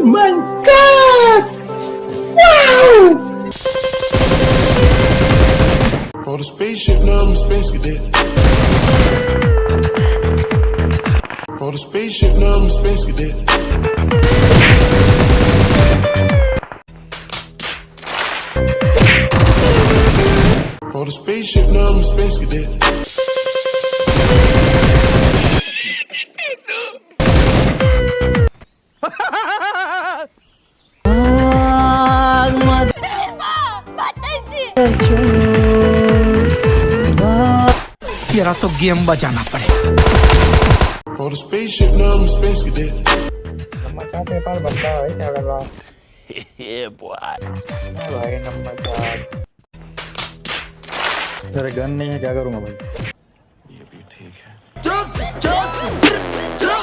my God! Wow! For the spaceship, now I'm a space cadet. For the spaceship, now I'm a space cadet. For the spaceship, now I'm a space cadet. तेरा तो game बजाना पड़ेगा। For the spaceship, now I'm a space cadet. Number 4 paper बंदा है क्या कर रहा है? Yeah, boy. भाई नंबर 4 तेरे गन नहीं है क्या करूंगा भाई? ये भी ठीक है। Joseph!